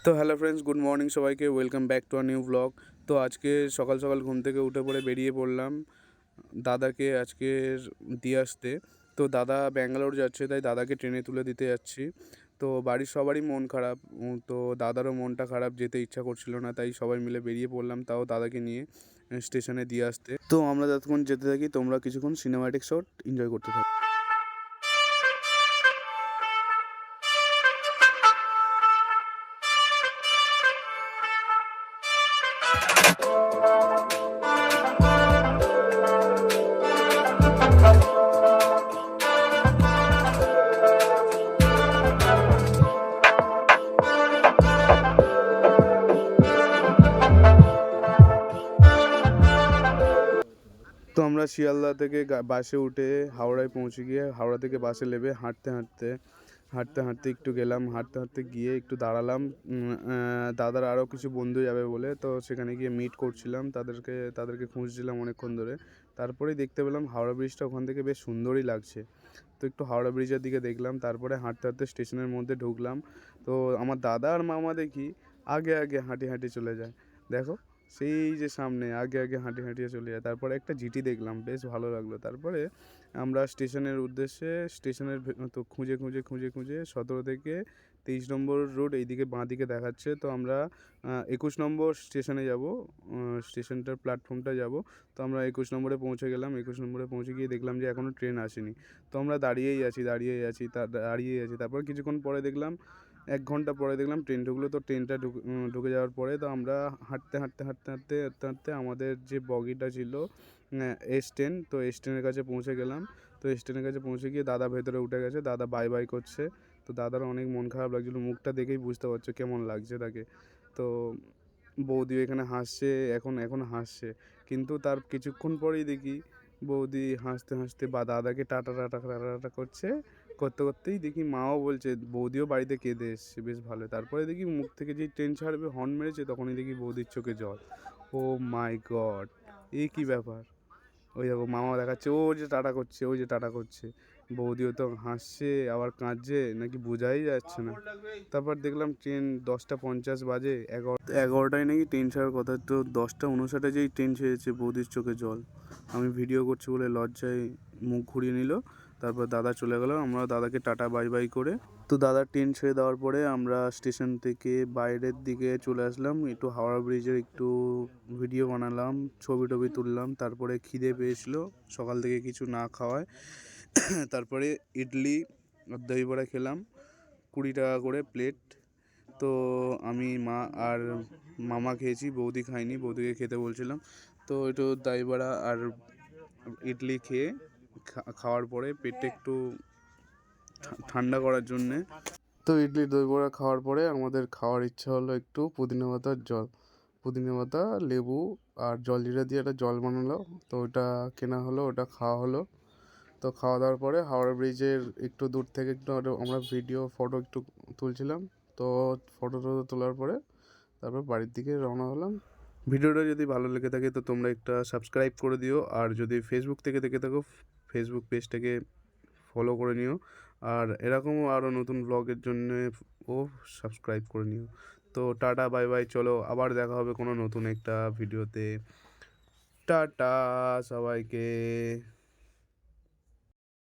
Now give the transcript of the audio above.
তো hello friends, good morning সবাইকে। Welcome back to a new blog. তো আজকে সকাল সকাল ঘুম থেকে উঠে পড়ে বেরিয়ে পড়লাম দাদাকে আজকের দিয়ে আসতে। তো দাদা ব্যাঙ্গালোর যাচ্ছে, তাই দাদাকে ট্রেনে তুলে দিতে যাচ্ছি। তো বাড়ির সবারই মন খারাপ, তো দাদারও মনটা খারাপ, যেতে ইচ্ছা করছিল না, তাই সবাই মিলে বেরিয়ে পড়লাম তাও দাদাকে নিয়ে স্টেশনে দিয়ে আসতে। তো আমরা যতক্ষণ যেতে থাকি তোমরা কিছুক্ষণ সিনেম্যাটিক শট এনজয় করতে থাকো। তো আমরা শিয়ালদা থেকে বাসে উঠে হাওড়ায় পৌঁছে গিয়ে হাওড়া থেকে বাসে নেমে হাঁটতে একটু গেলাম, হাঁটতে গিয়ে একটু দাঁড়ালাম। দাদার আরও কিছু বন্ধু যাবে বলে, তো সেখানে গিয়ে মিট করছিলাম, তাদেরকে খুঁজছিলাম অনেকক্ষণ ধরে। তারপরেই দেখতে পেলাম হাওড়া ব্রিজটা ওখান থেকে বেশ সুন্দরই লাগছে। তো একটু হাওড়া ব্রিজের দিকে দেখলাম, তারপরে হাঁটতে স্টেশনের মধ্যে ঢুকলাম। তো আমার দাদা আর মামা দেখি আগে হাঁটি চলে যায়। দেখো, সেই যে সামনে আগে হাঁটিয়ে চলে যায়। তারপরে একটা জিটি দেখলাম, বেশ ভালো লাগলো। তারপরে আমরা স্টেশনের উদ্দেশ্যে তো খুঁজে 17 থেকে 23 নম্বর রোড এইদিকে বাঁ দিকে দেখাচ্ছে। তো আমরা 21 নম্বর স্টেশনে যাব, স্টেশনটার প্ল্যাটফর্মটা যাব। তো আমরা 21 নম্বরে পৌঁছে গেলাম। 21 নম্বরে পৌঁছে গিয়ে দেখলাম যে এখনও ট্রেন আসেনি। তো আমরা দাঁড়িয়েই আছি। তারপর কিছুক্ষণ পরে দেখলাম, 1 ঘন্টা পরে দেখলাম ট্রেন ঢুকলো। তো ট্রেনটা ঢুকে যাওয়ার পরে তো আমরা হাঁটতে আমাদের যে বগিটা ছিল S10, তো S10-এর কাছে পৌঁছে গেলাম। তো S10-এর কাছে পৌঁছে গিয়ে দাদা ভেতরে উঠে গেছে, দাদা বাই বাই করছে। তো দাদার অনেক মন খারাপ লাগছিলো, মুখটা দেখেই বুঝতে পারছো কেমন লাগছে তাকে। তো বৌদিও এখানে হাসছে, এখন হাসছে। কিন্তু তার কিছুক্ষণ পরেই দেখি বৌদি হাসতে বা দাদাকে টাটা করতেই দেখি মাও বলছে, বৌদিও বাড়িতে কেঁদে এসছে, বেশ ভালো। তারপরে দেখি মুখ থেকে যেই ট্রেন ছাড়বে হর্ন মেরেছে, তখনই দেখি বৌদির চোখে জল। ও মাই গড, এই কী ব্যাপার! ওই দেখো মামা দেখাচ্ছে, ওই যে টাটা করছে। বৌদিও তো হাসছে আবার কাঁদছে, নাকি বোঝাই যাচ্ছে না। তারপর দেখলাম ট্রেন 10:50 বাজে, 11টায় নাকি ট্রেন ছাড়ার কথা। তো 10:59-এ যেই ট্রেন ছেড়েছে, বৌদির চোখে জল। আমি ভিডিও করছি বলে লজ্জায় মুখ ঘুরিয়ে নিল। তারপর দাদা চলে গেল, আমরা দাদাকে টাটা বাই বাই করে তো দাদার ট্রেন ছেড়ে দেওয়ার পরে আমরা স্টেশন থেকে বাইরের দিকে চলে আসলাম। একটু হাওড়া ব্রিজের একটু ভিডিও বানালাম, ছবি টবি তুললাম। তারপরে খিদে পেয়েছিল সকাল থেকে কিছু না খাওয়ায়। তারপরে ইডলি আর দই বড়া খেলাম, 20 টাকা করে প্লেট। তো আমি মা আর মামা খেয়েছি, বৌদি খাইনি, বৌদিকে খেতে বলছিলাম। তো একটু দই বড়া আর ইডলি খেয়ে খাওয়ার পরে পেটটা একটু ঠান্ডা করার জন্যে, তো ইডলি দই বড়া খাওয়ার পরে আমাদের খাওয়ার ইচ্ছা হলো একটু পুদিনা পাতা লেবু আর জলজিরা দিয়ে একটা জল বানালো। তো ওটা কেনা হলো, ওটা খাওয়া হলো। তো খাওয়া দাওয়ার পরে হাওড়া ব্রিজের একটু দূর থেকে আমরা ফটো একটু তুলছিলাম। তো ফটো তোলার পরে তারপর বাড়ির দিকে রওনা হলাম। ভিডিওটা যদি ভালো লেগে থাকে তো তোমরা একটা সাবস্ক্রাইব করে দিও, আর যদি ফেসবুক থেকে দেখে থাকো ফেসবুক পেজটাকে ফলো করে নিও, আর এরকমও আরও নতুন ব্লগের জন্য সাবস্ক্রাইব করে নিও। তো টাটা বাই বাই, চলো আবার দেখা হবে কোনো নতুন একটা ভিডিওতে। টাটা সবাইকে।